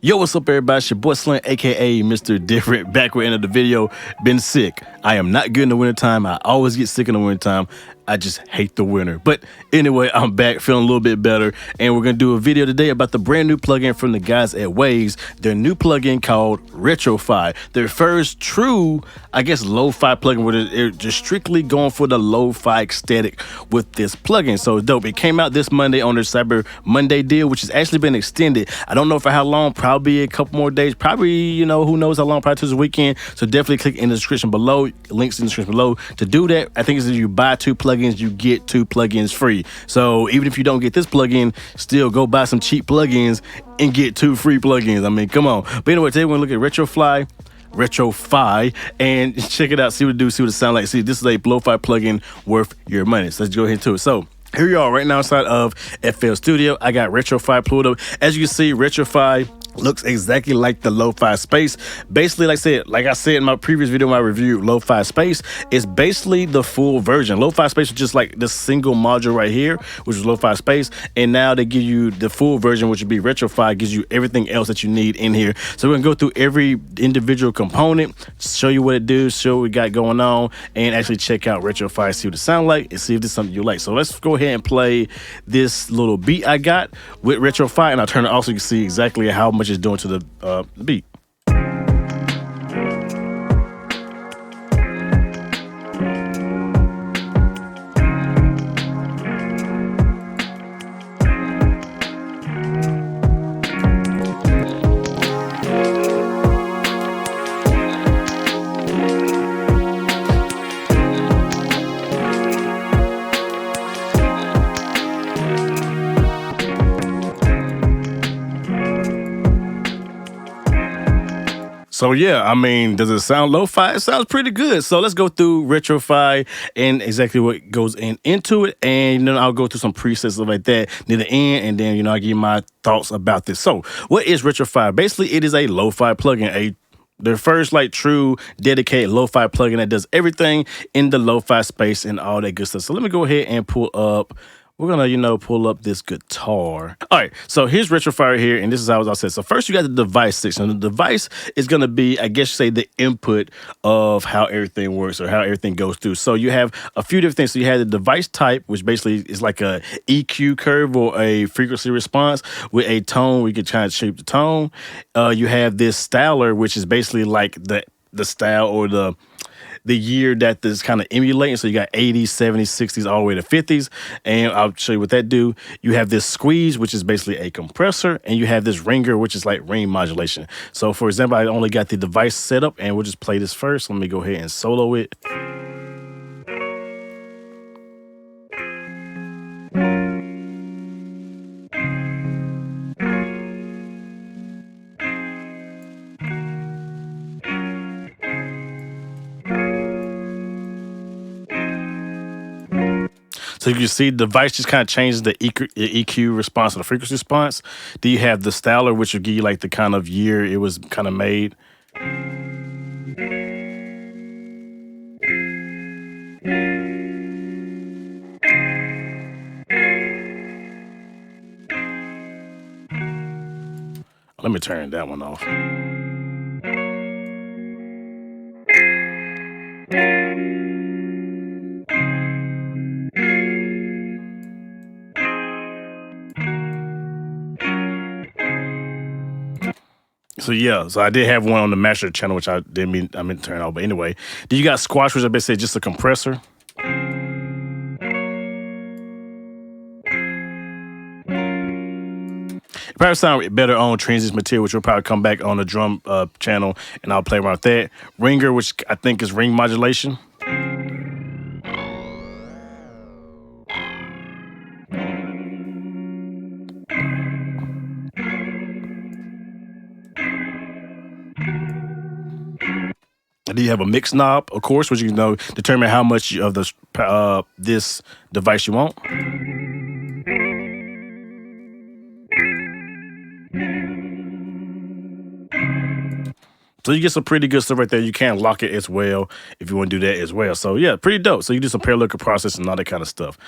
Yo, what's up, everybody? It's your boy Slim, aka Mr. Different, back with another video. Been sick. I am not good in the wintertime. I always get sick in the wintertime. I just hate the winter. But anyway, I'm back feeling a little bit better, and we're gonna do a video today about the brand new plugin from the guys at Waves. Their new plugin called Retrofi. Their first true, I guess, lo-fi plugin where they're just strictly going for the lo-fi aesthetic with this plugin. So dope. It came out this Monday on their Cyber Monday deal, which has actually been extended. I don't know for how long. Probably a couple more days. Probably, you know, who knows how long. Probably to the weekend. So definitely click in the description below. Links in the description below to do that. I think it's if you buy 2 plugins, you get 2 plugins free. So even if you don't get this plugin, still go buy some cheap plugins and get 2 free plugins. I mean, come on. But anyway, today we're gonna look at Retrofi, and check it out. See what it do. See what it sound like. See, this is a lo-fi plugin worth your money. So let's go ahead to it. So here you are right now inside of FL Studio. I got Retrofi pulled up. As you can see, Retrofi looks exactly like the Lo-Fi Space. Basically, like I said in my previous video when I reviewed Lo-Fi Space, it's basically the full version. Lo-Fi Space was just like this single module right here, which is Lo-Fi Space, and now they give you the full version, which would be Retrofi, gives you everything else that you need in here. So we're gonna go through every individual component, show you what it does, show what we got going on, and actually check out Retrofi, see what it sounds like, and see if this is something you like. So let's go ahead and play this little beat I got with Retrofi, and I'll turn it off so you can see exactly how much it's doing to the beat. So yeah, I mean, does it sound lo-fi? It sounds pretty good. So let's go through Retrofi and exactly what goes into it, and then I'll go through some presets stuff like that near the end, and then I'll give you my thoughts about this. So what is Retrofi? Basically, it is a lo-fi plugin, their first true dedicated lo-fi plugin that does everything in the lo-fi space and all that good stuff. So let me go ahead and pull up. We're gonna, pull up this guitar. All right, so here's Retrofi right here, and this is how I said. So first you got the device section. The device is gonna be, I guess you say, the input of how everything works or how everything goes through. So you have a few different things. So you have the device type, which basically is like a EQ curve or a frequency response with a tone. We can try to shape the tone. You have this styler, which is basically like the style or the year that this kind of emulating. So you got 80s, 70s, 60s, all the way to 50s. And I'll show you what that do. You have this squeeze, which is basically a compressor. And you have this ringer, which is like ring modulation. So for example, I only got the device set up, and we'll just play this first. Let me go ahead and solo it. So you can see the device just kind of changes the EQ response or the frequency response. Then you have the styler, which will give you like the kind of year it was kind of made. Let me turn that one off. So yeah, so I did have one on the master channel, which I meant to turn off. But anyway, then you got squash, which I basically just a compressor. It probably sound better on Transient Material, which will probably come back on the drum channel, and I'll play around with that. Ringer, which I think is ring modulation. And then you have a mix knob, of course, which you can determine how much of this device you want. So you get some pretty good stuff right there. You can lock it as well if you want to do that as well. So yeah, pretty dope. So you do some parallel processing and all that kind of stuff.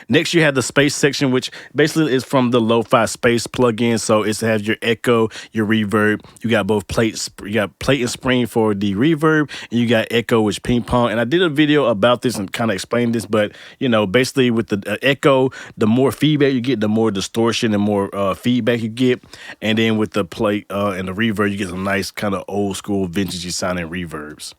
Next, you have the space section, which basically is from the Lofi Space plugin. So it has your echo, your reverb. You got both plates. You got plate and spring for the reverb, and you got echo, which ping pong. And I did a video about this and kind of explained this, but you know, basically with the echo, the more feedback you get, the more distortion and more feedback you get. And then with the plate and the reverb, you get some nice kind of old school vintagey sounding reverbs.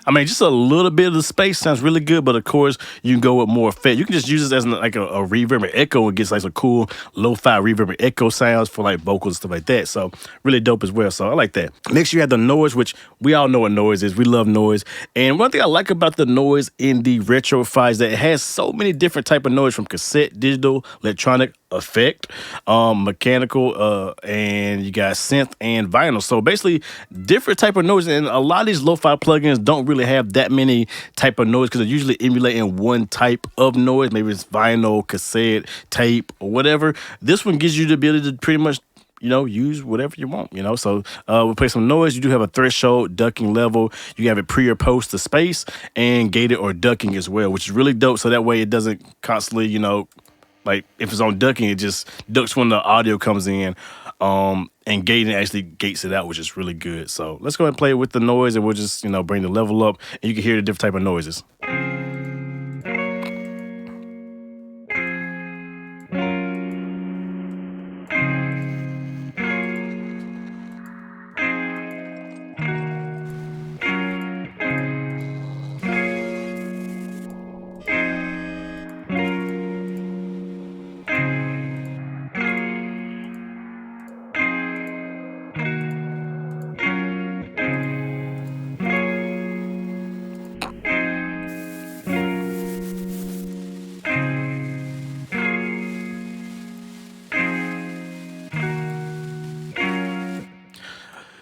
I mean, just a little bit of the space sounds really good, but of course, you can go with more effect. You can just use this as like a reverb and echo and gets like some cool lo-fi reverb and echo sounds for like vocals and stuff like that. So really dope as well. So I like that. Next, you have the noise, which we all know what noise is. We love noise. And one thing I like about the noise in the Retro-Fi is that it has so many different type of noise, from cassette, digital, electronic, effect, mechanical, and you got synth and vinyl. So basically different type of noise, and a lot of these lo-fi plugins don't really have that many type of noise because they're usually emulating one type of noise. Maybe it's vinyl, cassette, tape, or whatever. This one gives you the ability to pretty much, you know, use whatever you want, you know. So we'll play some noise. You do have a threshold, ducking level. You have it pre or post to space, and gated or ducking as well, which is really dope. So that way it doesn't constantly, you know, like if it's on ducking, it just ducks when the audio comes in. And gating actually gates it out, which is really good. So let's go ahead and play it with the noise, and we'll just, you know, bring the level up, and you can hear the different type of noises.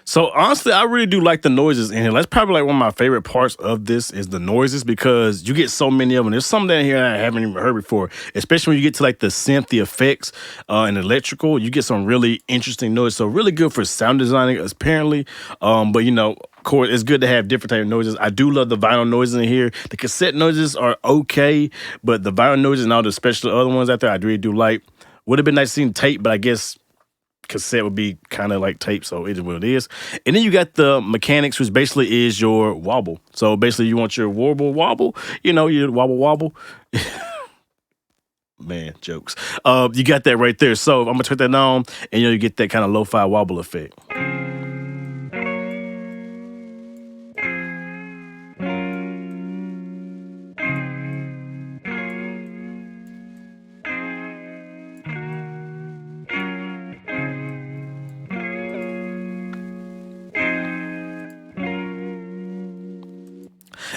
So honestly, I really do like the noises in here. That's probably like one of my favorite parts of this is the noises, because you get so many of them. There's some down here I haven't even heard before, especially when you get to like the synth, the effects, and electrical. You get some really interesting noise. So really good for sound designing, apparently. But you know, of course, it's good to have different type of noises. I do love the vinyl noises in here. The cassette noises are okay, but the vinyl noises and all the special other ones out there, I really do like. Would have been nice seeing tape, but I guess cassette would be kind of like tape, so it is what it is. And then you got the mechanics, which basically is your wobble. So basically you want your warble wobble, you know, your wobble wobble. Man, jokes. You got that right there. So I'm gonna turn that on, and you know, you get that kind of lo-fi wobble effect.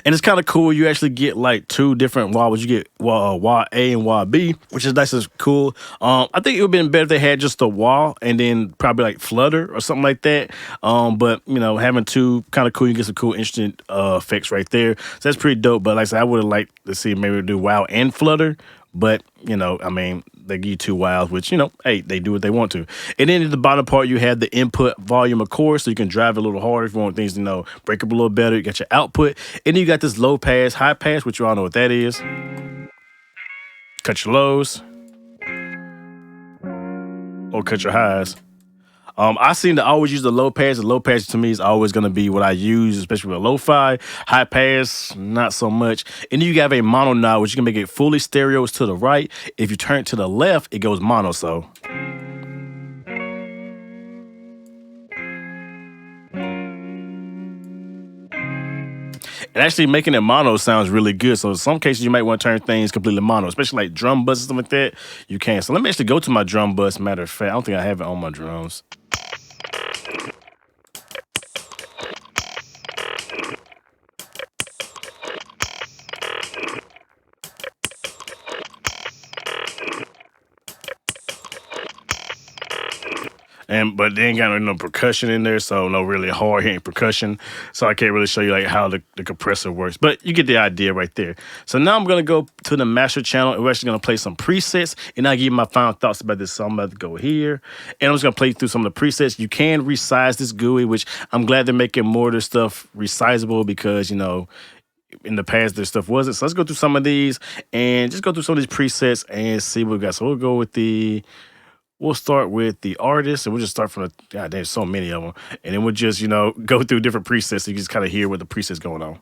And it's kind of cool. You actually get like two different wobbles. You get wah A and wah B, which is nice and cool. I think it would have been better if they had just a wah and then probably like flutter or something like that. But you know, having two, kind of cool. You get some cool, interesting effects right there. So that's pretty dope. But like I said, I would have liked to see maybe do wow and flutter. But you know, I mean, they give you two wows, which, you know, hey, they do what they want to. And then at the bottom part, you have the input volume, of course, so you can drive it a little harder if you want things to, you know, break up a little better. You got your output, and then you got this low pass, high pass, which you all know what that is. Cut your lows or cut your highs. I seem to always use the low pass. The low pass to me is always going to be what I use, especially with lo-fi. High pass, not so much. And then you have a mono knob, which you can make it fully stereos to the right. If you turn it to the left, it goes mono. So and actually making it mono sounds really good. So in some cases, you might want to turn things completely mono, especially like drum busts and stuff like that. You can. So let me actually go to my drum bus. Matter of fact, I don't think I have it on my drums. but they ain't got no percussion in there, so no really hard hitting percussion. So I can't really show you like how the compressor works, but you get the idea right there. So now I'm gonna go to the master channel, and we're actually gonna play some presets, and I'll give you my final thoughts about this. So I'm about to go here, and I'm just gonna play through some of the presets. You can resize this GUI, which I'm glad they're making more of this stuff resizable, because, you know, in the past this stuff wasn't. So let's go through some of these and just go through some of these presets and see what we got. So we'll go with we'll start with the artist, and we'll just start from the, God, there's so many of them. And then we'll just, you know, go through different presets so you can just kind of hear what the presets going on.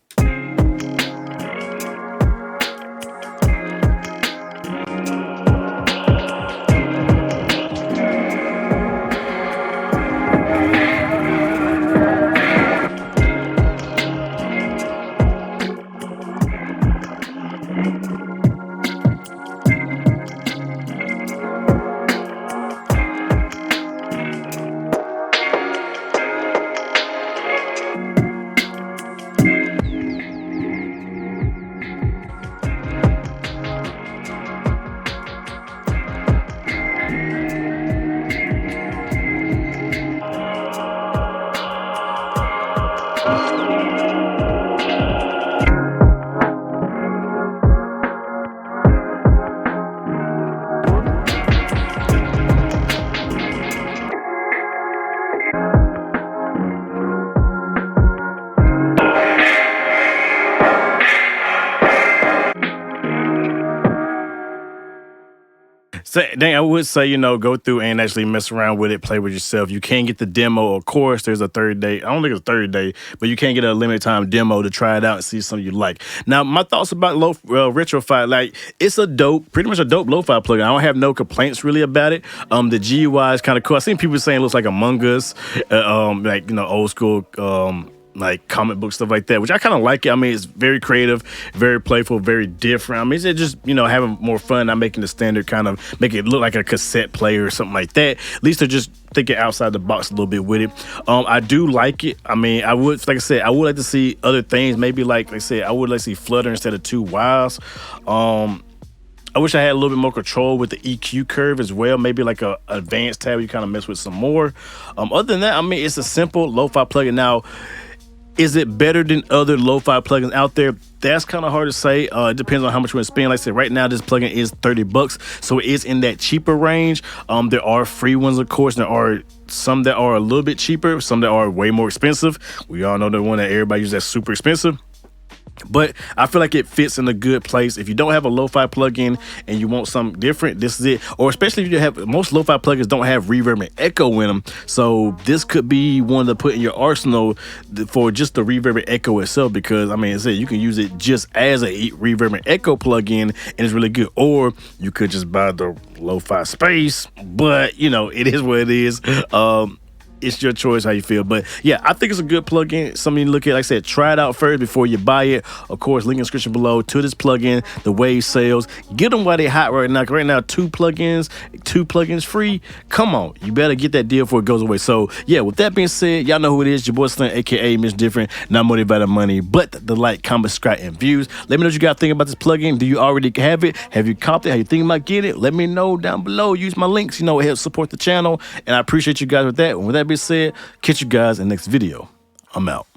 So, dang, I would say, you know, go through and actually mess around with it, play with yourself. You can get the demo, of course. There's a 30 day. I don't think it's a 30 day, but you can get a limited time demo to try it out and see something you like. Now, my thoughts about Retrofy, like, it's pretty much a dope lo-fi plugin. I don't have no complaints really about it. The GUI is kind of cool. I've seen people saying it looks like Among Us, like, you know, old school, like comic book stuff like that, which I kind of like it. I mean, it's very creative, very playful, very different. I mean, it's just, you know, having more fun, not making the standard kind of make it look like a cassette player or something like that. At least they're just thinking outside the box a little bit with it. I do like it. I mean, I would, like I said, I would like to see other things. Maybe like I said, I would like to see Flutter instead of 2 wires. I wish I had a little bit more control with the EQ curve as well. Maybe like a advanced tab, you kind of mess with some more. Other than that, I mean, it's a simple lo-fi plugin. Now, is it better than other lo-fi plugins out there? That's kind of hard to say. It depends on how much you want to spend. Like I said, right now this plugin is $30, so it is in that cheaper range. There are free ones, of course. There are some that are a little bit cheaper, some that are way more expensive. We all know the one that everybody uses that's super expensive. But I feel like it fits in a good place. If you don't have a lo-fi plugin and you want something different, this is it. Or especially if you have, most lo-fi plugins don't have reverb and echo in them. So this could be one to put in your arsenal for just the reverb and echo itself, because I mean, I said you can use it just as a reverb and echo plugin and it's really good. Or you could just buy the lo-fi space, but you know, it is what it is. It's your choice how you feel. But yeah, I think it's a good plugin. Something to look at. Like I said, try it out first before you buy it. Of course, link in the description below to this plugin, the Wave sales. Get them while they're hot right now. Right now, two plugins free. Come on, you better get that deal before it goes away. So yeah, with that being said, y'all know who it is. Your boy Slim, aka MrDifferent. Not motivated by money, but the like, comment, subscribe, and views. Let me know what you guys think about this plugin. Do you already have it? Have you copped it? How you think about getting it? Let me know down below. Use my links. You know, it helps support the channel, and I appreciate you guys with that. And with that being said, catch you guys in the next video. I'm out.